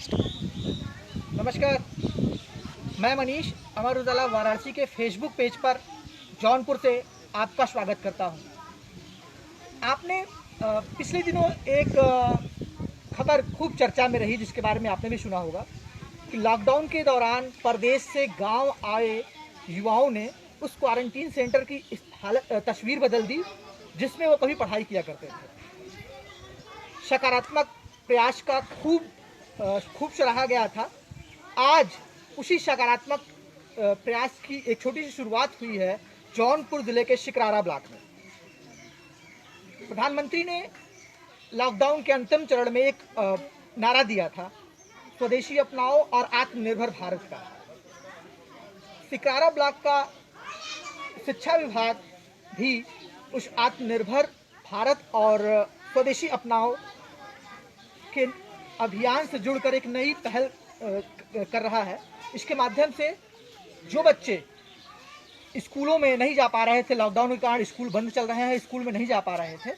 नमस्कार, मैं मनीष अमर उजाला वाराणसी के फेसबुक पेज पर जौनपुर से आपका स्वागत करता हूं। आपने पिछले दिनों एक खबर खूब चर्चा में रही, जिसके बारे में आपने भी सुना होगा कि लॉकडाउन के दौरान परदेश से गांव आए युवाओं ने उस क्वारंटीन सेंटर की तस्वीर बदल दी जिसमें वो कभी पढ़ाई किया करते थे। सकारात्मक प्रयास का खूब सराहा गया था। आज उसी सकारात्मक प्रयास की एक छोटी सी शुरुआत हुई है जौनपुर जिले के शिकरारा ब्लॉक में। प्रधानमंत्री ने लॉकडाउन के अंतिम चरण में एक नारा दिया था, स्वदेशी अपनाओ और आत्मनिर्भर भारत का। शिकरारा ब्लॉक का शिक्षा विभाग भी उस आत्मनिर्भर भारत और स्वदेशी अपनाओ के अभियान से जुड़कर एक नई पहल कर रहा है। इसके माध्यम से जो बच्चे स्कूलों में नहीं जा पा रहे थे, लॉकडाउन के कारण स्कूल बंद चल रहे हैं, स्कूल में नहीं जा पा रहे थे,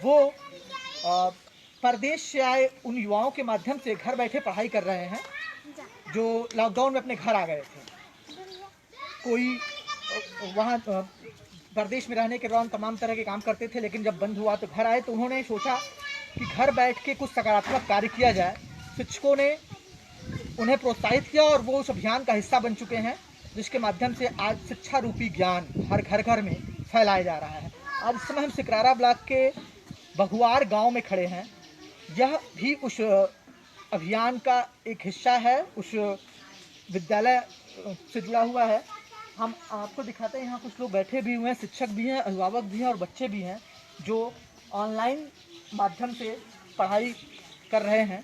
वो परदेश से आए उन युवाओं के माध्यम से घर बैठे पढ़ाई कर रहे हैं जो लॉकडाउन में अपने घर आ गए थे। कोई वहाँ परदेश में रहने के दौरान तमाम तरह के काम करते थे, लेकिन जब बंद हुआ तो घर आए, तो उन्होंने सोचा कि घर बैठ के कुछ सकारात्मक कार्य किया जाए। शिक्षकों ने उन्हें प्रोत्साहित किया और वो उस अभियान का हिस्सा बन चुके हैं, जिसके माध्यम से आज शिक्षा रूपी ज्ञान हर घर में फैलाया जा रहा है। आज इस समय हम शिकरारा ब्लॉक के बहुआर गांव में खड़े हैं। यह भी उस अभियान का एक हिस्सा है, उस विद्यालय से जुड़ा हुआ है। हम आपको दिखाते हैं, यहाँ कुछ लोग बैठे भी हुए हैं, शिक्षक भी हैं, अभिभावक भी हैं और बच्चे भी हैं जो ऑनलाइन माध्यम से पढ़ाई कर रहे हैं।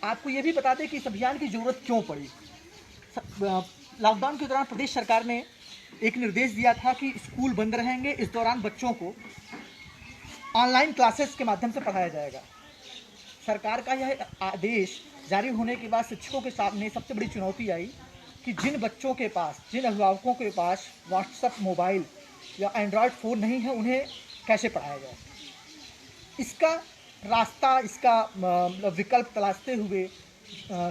आपको ये भी बता दें कि इस अभियान की ज़रूरत क्यों पड़ी। लॉकडाउन के दौरान प्रदेश सरकार ने एक निर्देश दिया था कि स्कूल बंद रहेंगे, इस दौरान बच्चों को ऑनलाइन क्लासेस के माध्यम से पढ़ाया जाएगा। सरकार का यह आदेश जारी होने के बाद शिक्षकों के सामने सबसे बड़ी चुनौती आई कि जिन बच्चों के पास, जिन अभिभावकों के पास व्हाट्सएप मोबाइल या एंड्रॉयड फ़ोन नहीं है, उन्हें कैसे पढ़ाया जाए। इसका रास्ता, इसका विकल्प तलाशते हुए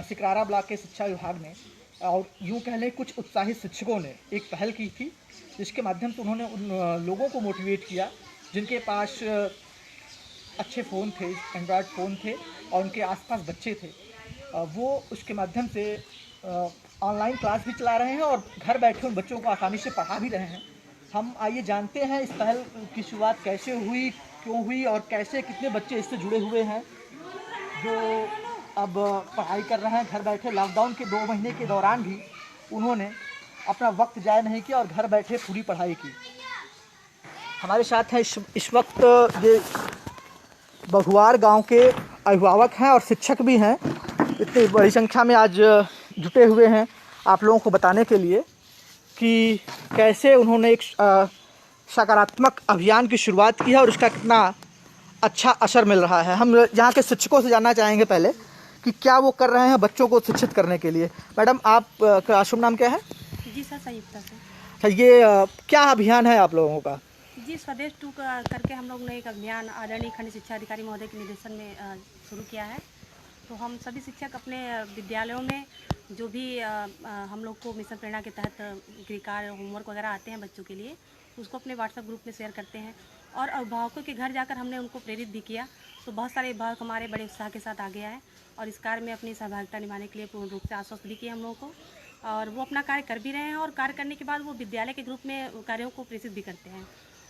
शिकरारा ब्लॉक के शिक्षा विभाग ने और यूँ कह लें कुछ उत्साहित शिक्षकों ने एक पहल की थी, जिसके माध्यम से उन्होंने उन लोगों को मोटिवेट किया जिनके पास अच्छे फ़ोन थे, एंड्रॉयड फ़ोन थे और उनके आसपास बच्चे थे। वो उसके माध्यम से ऑनलाइन क्लास भी चला रहे हैं और घर बैठे उन बच्चों को आसानी से पढ़ा भी रहे हैं। हम आइए जानते हैं इस पहल की शुरुआत कैसे हुई, क्यों हुई और कैसे कितने बच्चे इससे जुड़े हुए हैं जो अब पढ़ाई कर रहे हैं घर बैठे। लॉकडाउन के 2 महीने के दौरान भी उन्होंने अपना वक्त ज़ाया नहीं किया और घर बैठे पूरी पढ़ाई की। हमारे साथ हैं इस वक्त ये बहुआर गांव के अभिभावक हैं और शिक्षक भी हैं। इतनी बड़ी संख्या में आज जुटे हुए हैं आप लोगों को बताने के लिए कि कैसे उन्होंने एक सकारात्मक अभियान की शुरुआत की है और उसका कितना अच्छा असर मिल रहा है। हम यहाँ के शिक्षकों से जानना चाहेंगे पहले कि क्या वो कर रहे हैं बच्चों को शिक्षित करने के लिए। मैडम, आपका शुभ नाम क्या है? जी सर, संयुक्ता से। अच्छा, ये क्या अभियान है आप लोगों का? जी, स्वदेश 2 करके हम लोग ने एक अभियान आदरणीय खंड शिक्षा अधिकारी महोदय के निर्देशन में शुरू किया है। तो हम सभी शिक्षक अपने विद्यालयों में जो भी हम लोग को मिशन प्रेरणा के तहत गृहकार्य, होमवर्क वगैरह आते हैं बच्चों के लिए, उसको अपने व्हाट्सएप ग्रुप में शेयर करते हैं और अभिभावकों के घर जाकर हमने उनको प्रेरित भी किया। तो बहुत सारे अभिभावक हमारे बड़े उत्साह के साथ आगे आए और इस कार्य में अपनी सहभागिता निभाने के लिए पूर्ण रूप से आश्वस्त भी किया हम लोगों को, और वो अपना कार्य कर भी रहे हैं और कार्य करने के बाद वो विद्यालय के ग्रुप में कार्यों को प्रेषित भी करते हैं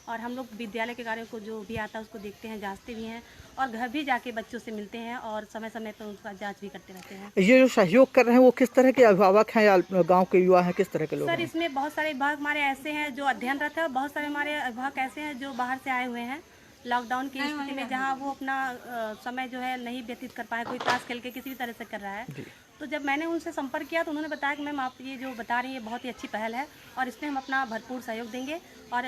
और हम लोग विद्यालय के कार्यों को जो भी आता है उसको देखते हैं, जांचते भी हैं और घर भी जाके बच्चों से मिलते हैं और समय समय पर उसका जांच भी करते रहते हैं। ये जो सहयोग कर रहे हैं वो किस तरह के अभिभावक हैं या गांव के युवा हैं, किस तरह के लोग सर, हैं? इसमें बहुत सारे अभिभावक हमारे ऐसे हैं जो अध्ययनरत है और बहुत सारे हमारे अभिभावक ऐसे हैं जो बाहर से आए हुए हैं लॉकडाउन की स्थिति में, जहाँ वो अपना समय जो है नहीं व्यतीत कर पाए, कोई ताश खेल के किसी भी तरह से कर रहा है। तो जब मैंने उनसे संपर्क किया तो उन्होंने बताया कि मैम, आप ये जो बता रही हैं बहुत ही अच्छी पहल है और इसमें हम अपना भरपूर सहयोग देंगे। और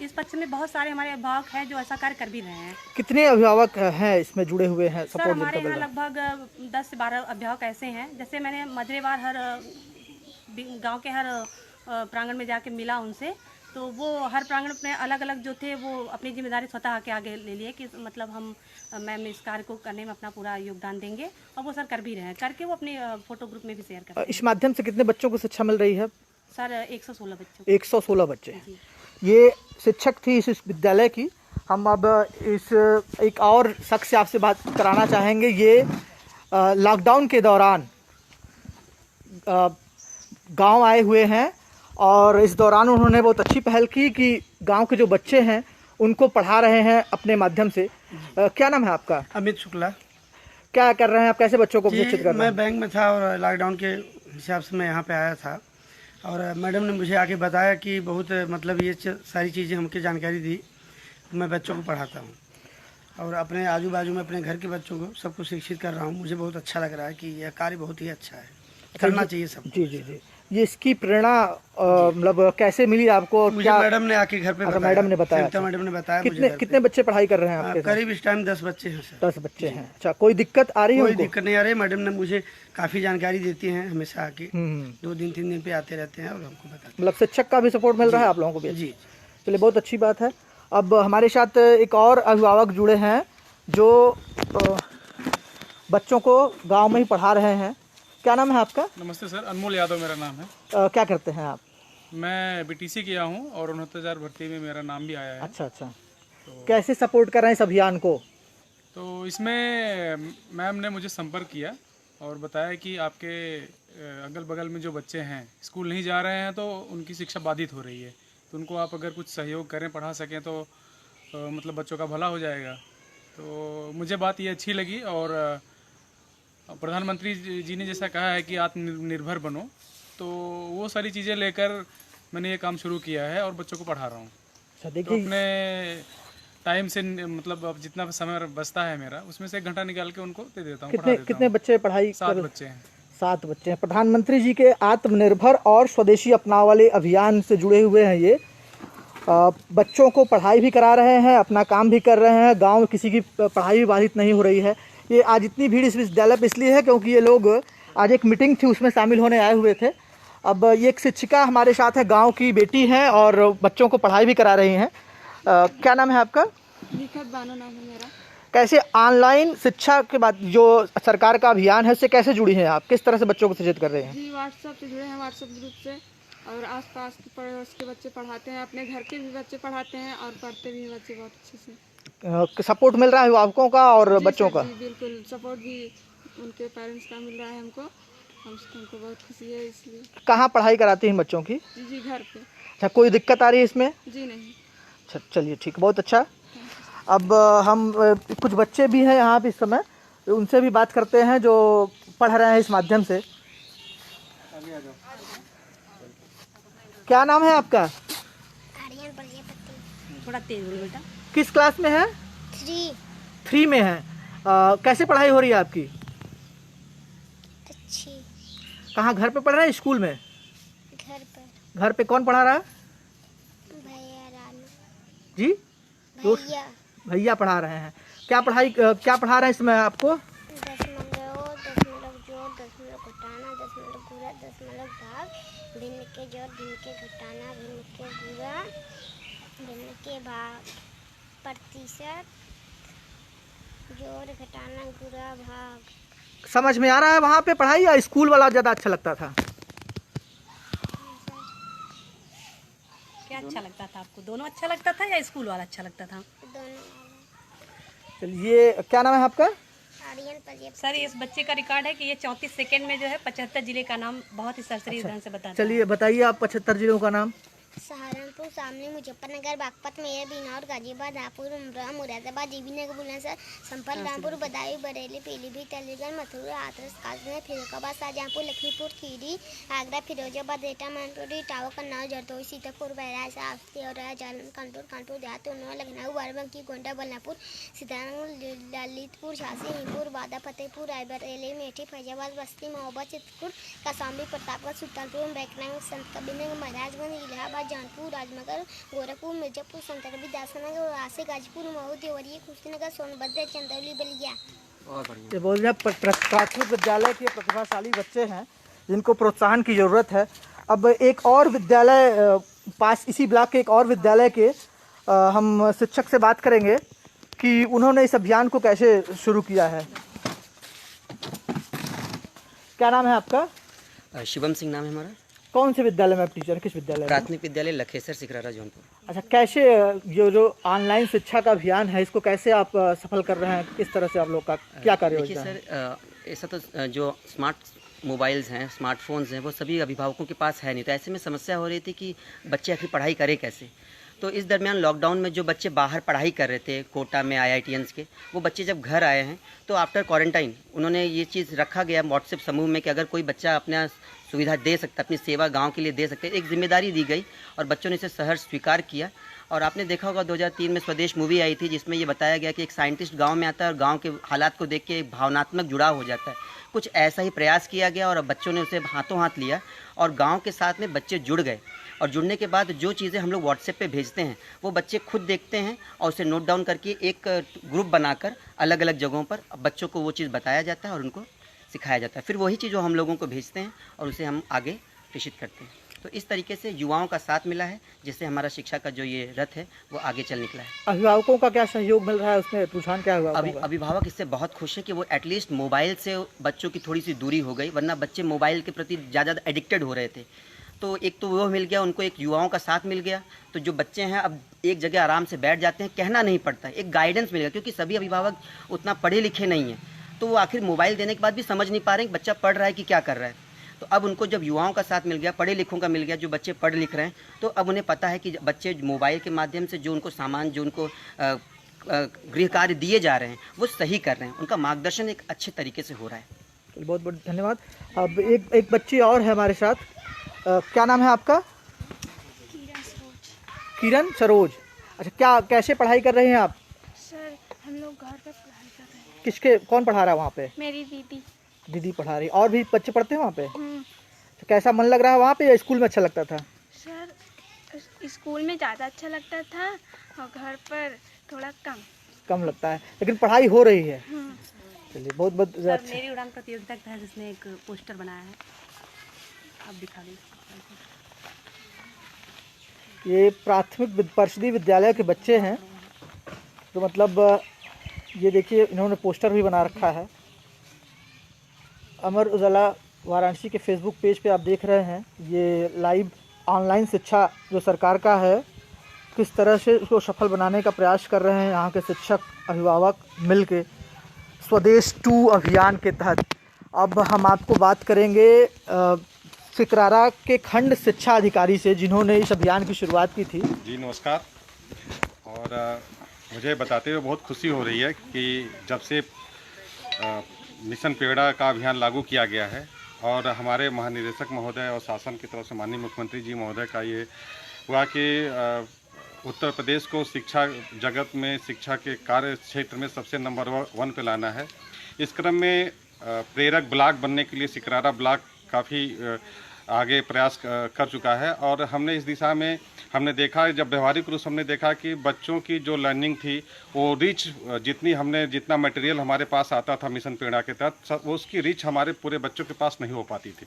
इस पक्ष में बहुत सारे हमारे अभिभावक हैं जो ऐसा कार्य कर भी रहे हैं। कितने अभिभावक हैं इसमें जुड़े हुए हैं? सर, हमारे यहाँ लगभग 10 से 12 अभिभावक ऐसे हैं। जैसे मैंने मजरेवार हर गांव के हर प्रांगण में जाके मिला उनसे, तो वो हर प्रांगण में अलग अलग जो थे वो अपनी जिम्मेदारी स्वतः के आगे ले लिए कि मतलब हम मैम इस कार्य को करने में अपना पूरा योगदान देंगे, और वो सर कर भी रहे हैं, करके वो अपने फोटो ग्रुप में भी शेयर करते हैं। इस माध्यम से कितने बच्चों को शिक्षा मिल रही है? सर 116 बच्चों 116 बच्चे। जी। ये शिक्षक थी इस विद्यालय की। हम अब इस एक और शख्स से आपसे बात कराना चाहेंगे। ये लॉकडाउन के दौरान गांव आए हुए हैं और इस दौरान उन्होंने बहुत अच्छी पहल की कि गांव के जो बच्चे हैं उनको पढ़ा रहे हैं अपने माध्यम से। क्या नाम है आपका? अमित शुक्ला। क्या कर रहे हैं आप? कैसे बच्चों को शिक्षित कर रहे हैं? मैं बैंक में था और लॉकडाउन के हिसाब से मैं यहाँ पे आया था, और मैडम ने मुझे आके बताया कि बहुत मतलब ये सारी चीज़ें हमको जानकारी दी। मैं बच्चों को पढ़ाता हूँ और अपने आजू बाजू में अपने घर के बच्चों को सबको शिक्षित कर रहा हूँ। मुझे बहुत अच्छा लग रहा है कि यह कार्य बहुत ही अच्छा है, करना चाहिए सब। जी जी जी। ये इसकी प्रेरणा मतलब कैसे मिली आपको? मुझे क्या मैडम ने आके घर पे बताया। मैडम ने बताया? संयुक्ता मैडम ने बताया। कितने बच्चे पढ़ाई कर रहे हैं आपके साथ? करीब इस टाइम 10 बच्चे हैं सर। 10 बच्चे हैं। अच्छा, कोई दिक्कत आ रही है? कोई दिक्कत नहीं आ रही। मैडम ने मुझे काफ़ी जानकारी देती हैं हमेशा आके। 2 दिन 3 दिन पे आते रहते हैं और हमको बताते। मतलब शिक्षक का भी सपोर्ट मिल रहा है आप लोगों को भी? जी। चलिए, बहुत अच्छी बात है। अब हमारे साथ एक और अभिभावक जुड़े हैं जो बच्चों को गांव में ही पढ़ा रहे हैं। क्या नाम है आपका? नमस्ते सर, अनमोल यादव मेरा नाम है। क्या करते हैं आप? मैं बीटीसी किया हूँ और 69,000 भर्ती में मेरा नाम भी आया है। अच्छा अच्छा। कैसे सपोर्ट कर रहे हैं इस अभियान को? तो इसमें मैम ने मुझे संपर्क किया और बताया कि आपके अगल बगल में जो बच्चे हैं स्कूल नहीं जा रहे हैं तो उनकी शिक्षा बाधित हो रही है, तो उनको आप अगर कुछ सहयोग करें, पढ़ा सकें तो मतलब बच्चों का भला हो जाएगा। तो मुझे बात ये अच्छी लगी और प्रधानमंत्री जी ने जैसा कहा है कि आत्मनिर्भर बनो, तो वो सारी चीज़ें लेकर मैंने ये काम शुरू किया है और बच्चों को पढ़ा रहा हूँ। अच्छा, तो देखिए अपने टाइम से मतलब अब जितना समय बचता है मेरा उसमें से 1 घंटा निकाल के उनको दे देता हूँ। कितने बच्चे पढ़ाई 7 बच्चे हैं। 7 बच्चे हैं। प्रधानमंत्री जी के आत्मनिर्भर और स्वदेशी अपनाओ वाले अभियान से जुड़े हुए हैं। ये बच्चों को पढ़ाई भी करा रहे हैं, अपना काम भी कर रहे हैं, गांव में किसी की पढ़ाई भी बाधित नहीं हो रही है। ये आज इतनी भीड़ इस विद्यालय पर इसलिए है क्योंकि ये लोग आज एक मीटिंग थी उसमें शामिल होने आए हुए थे। अब ये एक शिक्षिका हमारे साथ है, गांव की बेटी हैं और बच्चों को पढ़ाई भी करा रही हैं। क्या नाम है आपका? निखत बानो नाम है मेरा। कैसे ऑनलाइन शिक्षा के बाद जो सरकार का अभियान है उससे कैसे जुड़ी हैं आप? किस तरह से बच्चों को शिक्षित कर रहे हैं? जी, व्हाट्सएप से जुड़े हैं, व्हाट्सएप ग्रुप से, और आसपास के पड़ोस के बच्चे पढ़ाते हैं, अपने घर के भी बच्चे पढ़ाते हैं और पढ़ते भी हैं बच्चे बहुत अच्छे से। सपोर्ट मिल रहा है अभिभावकों का और बच्चों का? जी बिल्कुल, सपोर्ट भी उनके पेरेंट्स का मिल रहा है हमको हमको बहुत खुशी है इसलिए। कहाँ पढ़ाई कराती हैं बच्चों की? जी घर पे। अच्छा, कोई दिक्कत आ रही है इसमें? जी नहीं। अच्छा, चलिए ठीक, बहुत अच्छा। अब हम कुछ बच्चे भी हैं यहाँ पे इस समय, उनसे भी बात करते हैं जो पढ़ रहे हैं इस माध्यम से। क्या नाम है आपका? थोड़ा तेज बोलो बेटा। किस क्लास में है? 3 में है। कैसे पढ़ाई हो रही है आपकी? अच्छी। कहाँ, घर पे पढ़ रहे हैं स्कूल में? घर पर। घर पे कौन पढ़ा रहा है? भैया रानू। जी, भैया। भैया पढ़ा रहे हैं। क्या पढ़ा रहे हैं इसमें आपको? दशमलव, दशमलव जोड़, दशमलव घटाना, दशमलव पूरा, दशमलव भाग, भिन्न के जोड़, भिन्न के घटाना, भिन्न के पूरा, भिन्न के भाग, प्रतिशत, जोड़, घटाना, पूरा, भाग। समझ में आ रहा है वहाँ पे पढ़ाई, या स्कूल वाला ज़्यादा अच्छा लगता था? क्या अच्छा लगता था आपको? दोनों अच्छा लगता था या स्कूल वाला अच्छा लगता था? दोनों। चलिए, क्या नाम है आपका? आर्यन प्रदीप। सर, इस बच्चे का रिकॉर्ड है कि ये 34 सेकंड में जो है 75 जिले का नाम बहुत ही सरसरी ढंग से बताता है। चलिए बताइए आप 75 जिलों का नाम। सहारनपुर, शामली, मुजफ्फरनगर, बागपत, मेरठ, बिजनौर, गाजीपुर, रामपुर, उमरा, मुरादाबाद, जीबीनगर, बुलंदशहर, संभल, रामपुर, बदायूं, बरेली, पीलीभीत, अलीगढ़, मथुरा, हाथरस, कासगंज, फिरोजाबाद, शाहजहांपुर, लखीमपुर खीरी, आगरा, फिरोजाबाद, एटा, मैनपुरी, इटावा, कन्नौज, जरदोई, सीतापुर, बहराइच, आस्ती और जालौन, कानपुर देहात, उन्नाव, लखनऊ, बाराबंकी, गोंडा, बलरामपुर, सीतारमगढ़, ललितपुर, झांसी, हिंदुपुर, बादा, फतेहपुर, रायबरेली, मेठी, फैजाबाद, बस्ती, महोबा, चित्रकूट, कौशाम्बी, प्रतापगढ़, सुल्तानपुर, बैकनगर, संत कबीरनगर, महाराजगंज, इलाहाबाद, जानपुर, राजनगर, गोरखपुर, मिर्जापुर, संत रविदासनगर, उरासी, गाजीपुर, मऊ, देवरिया, कुशीनगर, सोनभद्र, चंदौली, बलिया। ये बोल रहे हैं प्राथमिक विद्यालय के प्रतिभाशाली बच्चे हैं जिनको प्रोत्साहन की ज़रूरत है। अब एक और विद्यालय पास इसी ब्लॉक के एक और विद्यालय के हम शिक्षक से बात करेंगे कि उन्होंने इस अभियान को कैसे शुरू किया है। क्या नाम है आपका? शिवम सिंह नाम है हमारा। कौन से विद्यालय में आप टीचर, किस विद्यालय में? प्राथमिक विद्यालय लखेसर सिकरारा जौनपुर। अच्छा, कैसे जो ऑनलाइन शिक्षा का अभियान है इसको कैसे आप सफल कर रहे हैं? किस तरह से आप लोग का क्या कार्य देखिए योजना है? सर, ऐसा तो जो स्मार्ट मोबाइल्स हैं, स्मार्टफोन्स हैं, वो सभी अभिभावकों के पास है नहीं। तो ऐसे में समस्या हो रही थी कि बच्चे आखिर पढ़ाई करें कैसे। तो इस दरमियान लॉकडाउन में जो बच्चे बाहर पढ़ाई कर रहे थे कोटा में IITians के, वो बच्चे जब घर आए हैं तो आफ्टर क्वारंटाइन उन्होंने ये चीज़ रखा गया व्हाट्सएप समूह में कि अगर कोई बच्चा अपना सुविधा दे सकता, अपनी सेवा गांव के लिए दे सकते, एक जिम्मेदारी दी गई और बच्चों ने इसे सहर्ष स्वीकार किया। और आपने देखा होगा 2003 में स्वदेश मूवी आई थी जिसमें ये बताया गया कि एक साइंटिस्ट गांव में आता है और गांव के हालात को देख के एक भावनात्मक जुड़ाव हो जाता है। कुछ ऐसा ही प्रयास किया गया और अब बच्चों ने उसे हाथों हाथ लिया और गांव के साथ में बच्चे जुड़ गए। और जुड़ने के बाद जो चीज़ें हम लोग व्हाट्सएप पे भेजते हैं वो बच्चे खुद देखते हैं और उसे नोट डाउन करके एक ग्रुप बनाकर अलग अलग जगहों पर बच्चों को वो चीज़ बताया जाता है और उनको सिखाया जाता है। फिर वही चीज़ हम लोगों को भेजते हैं और उसे हम आगे प्रेषित करते हैं। तो इस तरीके से युवाओं का साथ मिला है जिससे हमारा शिक्षा का जो ये रथ है वो आगे चल निकला है। अभिभावकों का क्या सहयोग मिल रहा है उसमें? रुझान क्या हुआ? अभिभावक इससे बहुत खुश है कि वो एटलीस्ट मोबाइल से बच्चों की थोड़ी सी दूरी हो गई, वरना बच्चे मोबाइल के प्रति ज़्यादा एडिक्टेड हो रहे थे। तो एक तो वो मिल गया उनको, एक युवाओं का साथ मिल गया। तो जो बच्चे हैं अब एक जगह आराम से बैठ जाते हैं, कहना नहीं पड़ता, एक गाइडेंस मिल गया क्योंकि सभी अभिभावक उतना पढ़े लिखे नहीं हैं। तो वो आखिर मोबाइल देने के बाद भी समझ नहीं पा रहे हैं कि बच्चा पढ़ रहा है कि क्या कर रहा है। तो अब उनको जब युवाओं का साथ मिल गया, पढ़े लिखों का मिल गया, जो बच्चे पढ़ लिख रहे हैं, तो अब उन्हें पता है कि बच्चे मोबाइल के माध्यम से जो उनको सामान, जो उनको गृह कार्य दिए जा रहे हैं वो सही कर रहे हैं। उनका मार्गदर्शन एक अच्छे तरीके से हो रहा है। बहुत बहुत धन्यवाद। अब एक बच्ची और है हमारे साथ। क्या नाम है आपका? किरण सरोज। अच्छा, क्या कैसे पढ़ाई कर रहे हैं आप? सर, हम लोग घर पे पढ़ाई कर रहे हैं। किसके, कौन पढ़ा रहा है वहाँ पे? मेरी दीदी। दीदी पढ़ा रही। और भी बच्चे पढ़ते हैं वहाँ पे? तो कैसा मन लग रहा है वहाँ पे या स्कूल में अच्छा लगता था? सर, स्कूल में ज़्यादा अच्छा लगता था और घर पर थोड़ा कम लगता है, लेकिन पढ़ाई हो रही है। चलिए, बहुत बहुत सर, अच्छा। मेरी उड़ान प्रतियोगिता का है जिसने एक पोस्टर बनाया है, आप दिखा दीजिए। ये प्राथमिक परिषदीय विद्यालय के बच्चे हैं। तो मतलब ये देखिए, इन्होंने पोस्टर भी बना रखा है। अमर उजाला वाराणसी के फेसबुक पेज पे आप देख रहे हैं ये लाइव ऑनलाइन शिक्षा जो सरकार का है, किस तरह से उसको सफल बनाने का प्रयास कर रहे हैं यहाँ के शिक्षक अभिभावक मिल के स्वदेश 2 अभियान के तहत। अब हम आपको बात करेंगे सिकरारा के खंड शिक्षा अधिकारी से जिन्होंने इस अभियान की शुरुआत की थी। जी नमस्कार। और मुझे बताते हुए बहुत खुशी हो रही है कि जब से मिशन पेड़ा का अभियान लागू किया गया है और हमारे महानिदेशक महोदय और शासन की तरफ से माननीय मुख्यमंत्री जी महोदय का ये हुआ कि उत्तर प्रदेश को शिक्षा जगत में, शिक्षा के कार्य क्षेत्र में सबसे नंबर 1 पे लाना है। इस क्रम में प्रेरक ब्लॉक बनने के लिए सिकरारा ब्लॉक काफ़ी आगे प्रयास कर चुका है और हमने इस दिशा में हमने देखा, जब व्यवहारिक रूप से हमने देखा कि बच्चों की जो लर्निंग थी वो रीच जितना मटेरियल हमारे पास आता था मिशन प्रेरणा के तहत, वो उसकी रीच हमारे पूरे बच्चों के पास नहीं हो पाती थी।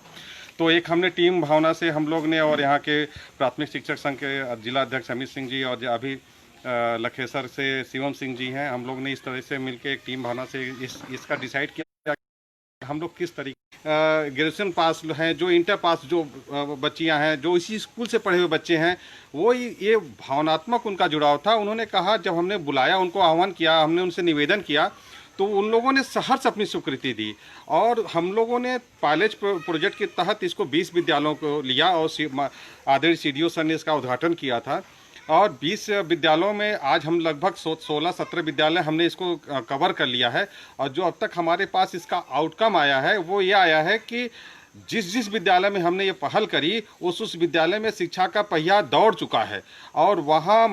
तो एक हमने टीम भावना से हम लोग ने, और यहाँ के प्राथमिक शिक्षक संघ के जिला अध्यक्ष अमित सिंह जी और अभी लखेसर से शिवम सिंह जी हैं, हम लोग ने इस तरह से मिलकर एक टीम भावना से इसका डिसाइड किया हम लोग किस तरीके ग्रेजुएशन पास हैं, जो इंटर पास जो बच्चियां हैं, जो इसी स्कूल से पढ़े हुए बच्चे हैं, वो ये भावनात्मक उनका जुड़ाव था। उन्होंने कहा, जब हमने बुलाया, उनको आह्वान किया, हमने उनसे निवेदन किया, तो उन लोगों ने सहर्ष अपनी स्वीकृति दी और हम लोगों ने पायलट प्रोजेक्ट के तहत इसको 20 विद्यालयों को लिया और आदरणीय CDO सर ने इसका उद्घाटन किया था। और 20 विद्यालयों में आज हम लगभग 16-17 विद्यालय हमने इसको कवर कर लिया है। और जो अब तक हमारे पास इसका आउटकम आया है वो ये आया है कि जिस विद्यालय में हमने ये पहल करी उस विद्यालय में शिक्षा का पहिया दौड़ चुका है और वहाँ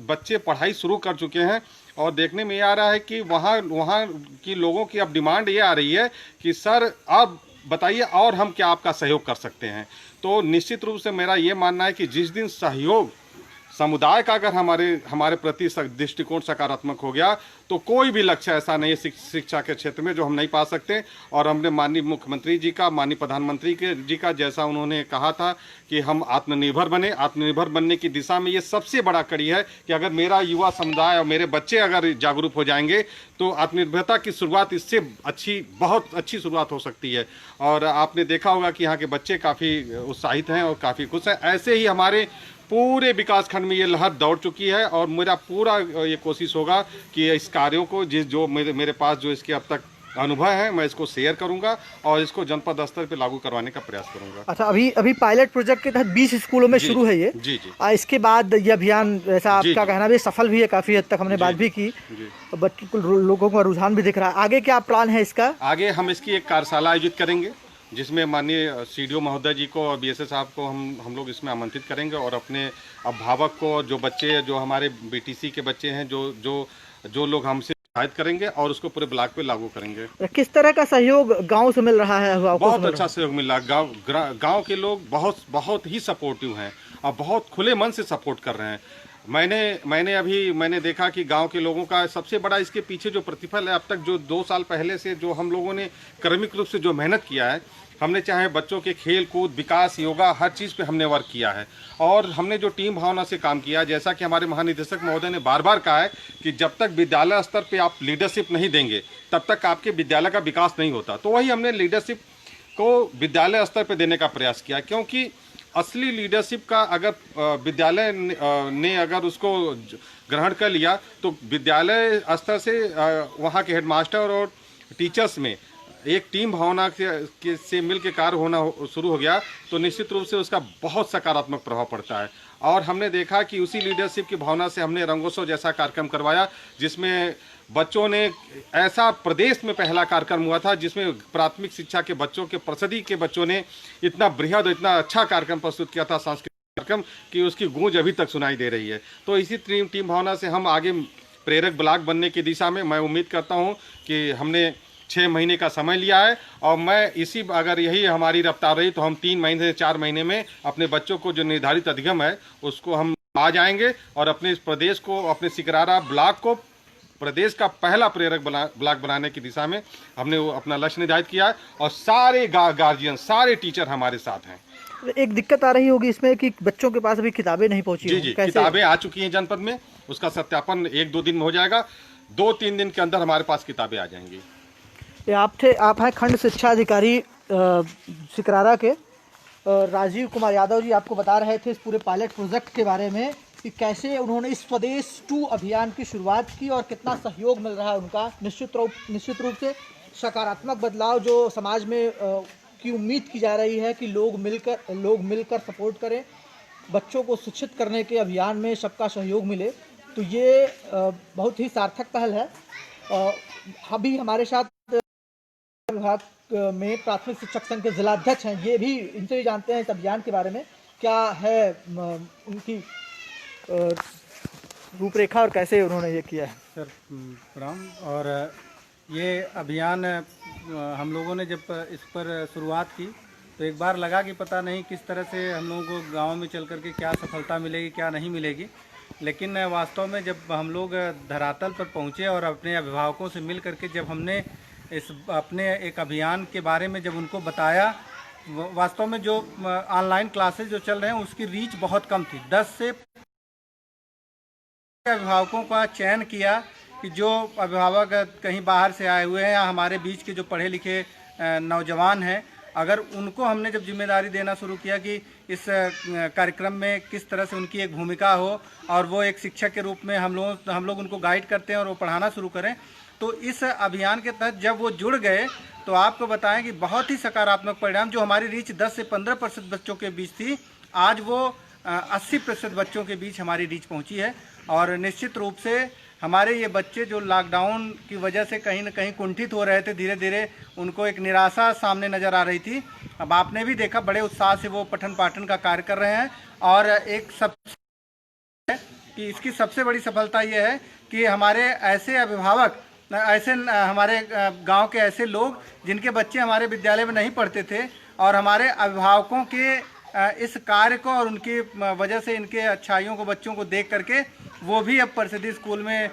बच्चे पढ़ाई शुरू कर चुके हैं। और देखने में ये आ रहा है कि वहाँ की लोगों की अब डिमांड ये आ रही है कि सर आप बताइए और हम क्या आपका सहयोग कर सकते हैं। तो निश्चित रूप से मेरा ये मानना है कि जिस दिन सहयोग समुदाय का अगर हमारे प्रति दृष्टिकोण सकारात्मक हो गया तो कोई भी लक्ष्य ऐसा नहीं है शिक्षा के क्षेत्र में जो हम नहीं पा सकते। और हमने माननीय मुख्यमंत्री जी का, माननीय प्रधानमंत्री जी का, जैसा उन्होंने कहा था कि हम आत्मनिर्भर बने, आत्मनिर्भर बनने की दिशा में ये सबसे बड़ा कड़ी है कि अगर मेरा युवा समुदाय और मेरे बच्चे अगर जागरूक हो जाएंगे तो आत्मनिर्भरता की शुरुआत इससे बहुत अच्छी शुरुआत हो सकती है। और आपने देखा होगा कि यहाँ के बच्चे काफ़ी उत्साहित हैं और काफ़ी खुश हैं। ऐसे ही हमारे पूरे विकास खंड में ये लहर दौड़ चुकी है और मेरा पूरा ये कोशिश होगा कि इस कार्यों को जो मेरे पास जो इसके अब तक अनुभव है मैं इसको शेयर करूंगा और इसको जनपद स्तर पे लागू करवाने का प्रयास करूंगा। अच्छा, अभी पायलट प्रोजेक्ट के तहत 20 स्कूलों में शुरू है ये। जी जी। इसके बाद ये अभियान, ऐसा आपका कहना भी, सफल भी है काफ़ी हद तक, हमने बात भी की, बच्चों लोगों का रुझान भी दिख रहा है। आगे क्या प्लान है इसका? आगे हम इसकी एक कार्यशाला आयोजित करेंगे जिसमें माननीय सीडीओ महोदय जी को और बीएसए साहब को हम लोग इसमें आमंत्रित करेंगे और अपने अभिभावक को, जो बच्चे, जो हमारे बीटीसी के बच्चे हैं, जो लोग हमसे शिकायत करेंगे और उसको पूरे ब्लॉक पे लागू करेंगे। किस तरह का सहयोग गांव से मिल रहा है? बहुत अच्छा सहयोग मिल रहा है। गांव के लोग बहुत ही सपोर्टिव हैं और बहुत खुले मन से सपोर्ट कर रहे हैं। मैंने देखा कि गांव के लोगों का सबसे बड़ा इसके पीछे जो प्रतिफल है, अब तक जो 2 साल पहले से जो हम लोगों ने क्रमिक रूप से जो मेहनत किया है, हमने चाहे बच्चों के खेल कूद, विकास, योगा, हर चीज़ पे हमने वर्क किया है और हमने जो टीम भावना से काम किया, जैसा कि हमारे महानिदेशक महोदय ने बार बार कहा है कि जब तक विद्यालय स्तर पे आप लीडरशिप नहीं देंगे तब तक आपके विद्यालय का विकास नहीं होता। तो वही हमने लीडरशिप को विद्यालय स्तर पे देने का प्रयास किया, क्योंकि असली लीडरशिप का अगर विद्यालय ने अगर उसको ग्रहण कर लिया तो विद्यालय स्तर से वहाँ के हेडमास्टर और टीचर्स में एक टीम भावना से मिल के कार्य होना शुरू हो गया तो निश्चित रूप से उसका बहुत सकारात्मक प्रभाव पड़ता है। और हमने देखा कि उसी लीडरशिप की भावना से हमने रंगोत्सव जैसा कार्यक्रम करवाया जिसमें बच्चों ने, ऐसा प्रदेश में पहला कार्यक्रम हुआ था जिसमें प्राथमिक शिक्षा के बच्चों के, प्रसदी के बच्चों ने इतना बृहद, इतना अच्छा कार्यक्रम प्रस्तुत किया था, सांस्कृतिक कार्यक्रम, कि उसकी गूंज अभी तक सुनाई दे रही है। तो इसी टीम भावना से हम आगे प्रेरक ब्लॉक बनने की दिशा में, मैं उम्मीद करता हूँ कि हमने 6 महीने का समय लिया है और मैं अगर यही हमारी रफ्तार रही तो हम 3 महीने से 4 महीने में अपने बच्चों को जो निर्धारित अधिगम है उसको हम आ जाएंगे और अपने इस प्रदेश को, अपने सिकरारा ब्लॉक को प्रदेश का पहला प्रेरक ब्लॉक बनाने की दिशा में हमने वो अपना लक्ष्य निर्धारित किया है और सारे गार्जियन, सारे टीचर हमारे साथ हैं। एक दिक्कत आ रही होगी इसमें कि बच्चों के पास अभी किताबें नहीं पहुंची। जी, किताबें आ चुकी हैं जनपद में, उसका सत्यापन 1-2 दिन में हो जाएगा। 2-3 दिन के अंदर हमारे पास किताबें आ जाएंगी। आप हैं खंड शिक्षा अधिकारी सिकरारा के, राजीव कुमार यादव जी आपको बता रहे थे इस पूरे पायलट प्रोजेक्ट के बारे में कि कैसे उन्होंने इस स्वदेश 2 अभियान की शुरुआत की और कितना सहयोग मिल रहा है उनका। निश्चित रूप से सकारात्मक बदलाव जो समाज में की उम्मीद की जा रही है कि लोग मिलकर सपोर्ट करें, बच्चों को शिक्षित करने के अभियान में सबका सहयोग मिले, तो ये बहुत ही सार्थक पहल है। अभी हमारे साथ विभाग में प्राथमिक शिक्षक संघ के जिलाध्यक्ष हैं, ये भी, इनसे भी जानते हैं इस अभियान के बारे में, क्या है उनकी रूपरेखा और कैसे उन्होंने ये किया है। सर प्रणाम। और ये अभियान हम लोगों ने जब इस पर शुरुआत की तो एक बार लगा कि पता नहीं किस तरह से हम लोगों को गांव में चल करके क्या सफलता मिलेगी, क्या नहीं मिलेगी, लेकिन वास्तव में जब हम लोग धरातल पर पहुँचे और अपने अभिभावकों से मिल करके जब हमने इस अपने एक अभियान के बारे में जब उनको बताया, वास्तव में जो ऑनलाइन क्लासेस जो चल रहे हैं उसकी रीच बहुत कम थी। 10 से अभिभावकों का चयन किया कि जो अभिभावक कहीं बाहर से आए हुए हैं या हमारे बीच के जो पढ़े लिखे नौजवान हैं, अगर उनको हमने जब जिम्मेदारी देना शुरू किया कि इस कार्यक्रम में किस तरह से उनकी एक भूमिका हो और वो एक शिक्षक के रूप में हम लोग उनको गाइड करते हैं और वो पढ़ाना शुरू करें, तो इस अभियान के तहत जब वो जुड़ गए तो आपको बताएं कि बहुत ही सकारात्मक परिणाम, जो हमारी रीच 10 से 15% बच्चों के बीच थी, आज वो 80% बच्चों के बीच हमारी रीच पहुंची है। और निश्चित रूप से हमारे ये बच्चे जो लॉकडाउन की वजह से कहीं न कहीं कुंठित हो रहे थे, धीरे धीरे उनको एक निराशा सामने नज़र आ रही थी, अब आपने भी देखा बड़े उत्साह से वो पठन पाठन का कार्य कर रहे हैं। और एक कि इसकी सबसे बड़ी सफलता ये है कि हमारे ऐसे अभिभावक, ऐसे हमारे गांव के ऐसे लोग जिनके बच्चे हमारे विद्यालय में नहीं पढ़ते थे और हमारे अभिभावकों के इस कार्य को और उनकी वजह से इनके अच्छाइयों को बच्चों को देख करके वो भी अब परिषदीय स्कूल में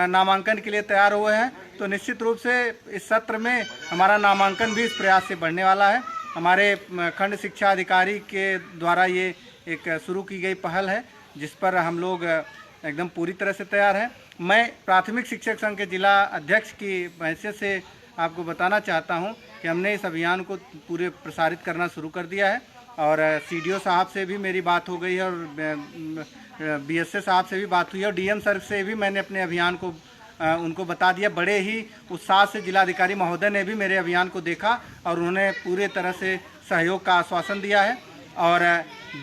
नामांकन के लिए तैयार हुए हैं। तो निश्चित रूप से इस सत्र में हमारा नामांकन भी इस प्रयास से बढ़ने वाला है। हमारे खंड शिक्षा अधिकारी के द्वारा ये एक शुरू की गई पहल है जिस पर हम लोग एकदम पूरी तरह से तैयार हैं। मैं प्राथमिक शिक्षक संघ के जिला अध्यक्ष की हैसियत से आपको बताना चाहता हूं कि हमने इस अभियान को पूरे प्रसारित करना शुरू कर दिया है और सीडीओ साहब से भी मेरी बात हो गई है और बीएसए साहब से भी बात हुई है और डीएम सर से भी मैंने अपने अभियान को उनको बता दिया। बड़े ही उत्साह से जिलाधिकारी महोदय ने भी मेरे अभियान को देखा और उन्होंने पूरे तरह से सहयोग का आश्वासन दिया है और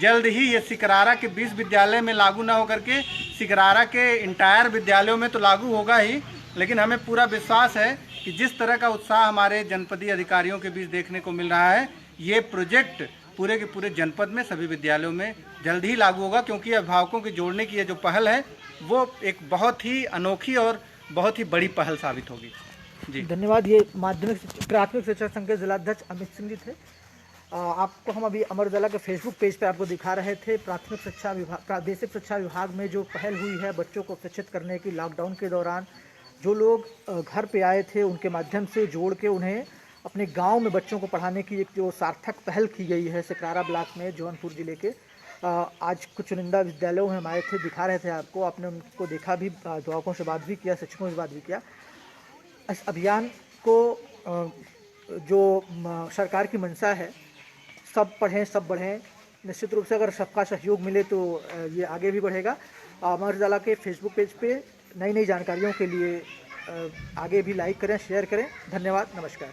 जल्द ही ये सिकरारा के 20 विद्यालय में लागू ना होकर के सिकरारा के इंटायर विद्यालयों में तो लागू होगा ही, लेकिन हमें पूरा विश्वास है कि जिस तरह का उत्साह हमारे जनपदीय अधिकारियों के बीच देखने को मिल रहा है, ये प्रोजेक्ट पूरे के पूरे जनपद में सभी विद्यालयों में जल्द ही लागू होगा, क्योंकि अभिभावकों के जोड़ने की ये जो पहल है वो एक बहुत ही अनोखी और बहुत ही बड़ी पहल साबित होगी। जी धन्यवाद। ये प्राथमिक शिक्षा संघ के जिलाध्यक्ष अमित सिंह जी थे। आपको हम अभी अमर उजाला के फेसबुक पेज पे आपको दिखा रहे थे प्राथमिक शिक्षा विभाग, प्रादेशिक शिक्षा विभाग में जो पहल हुई है बच्चों को शिक्षित करने की। लॉकडाउन के दौरान जो लोग घर पे आए थे उनके माध्यम से जोड़ के उन्हें अपने गांव में बच्चों को पढ़ाने की एक जो सार्थक पहल की गई है सिकरारा ब्लॉक में जौनपुर जिले के। आज कुछ चुनिंदा विद्यालयों में हम आए थे, दिखा रहे थे आपको, आपने उनको देखा भी, अभिभावकों से बात भी किया, शिक्षकों से बात भी किया। इस अभियान को जो सरकार की मंशा है सब पढ़ें सब बढ़ें, निश्चित रूप से अगर सबका सहयोग मिले तो ये आगे भी बढ़ेगा। अमर उजाला के फेसबुक पेज पे नई नई जानकारियों के लिए आगे भी लाइक करें, शेयर करें। धन्यवाद, नमस्कार।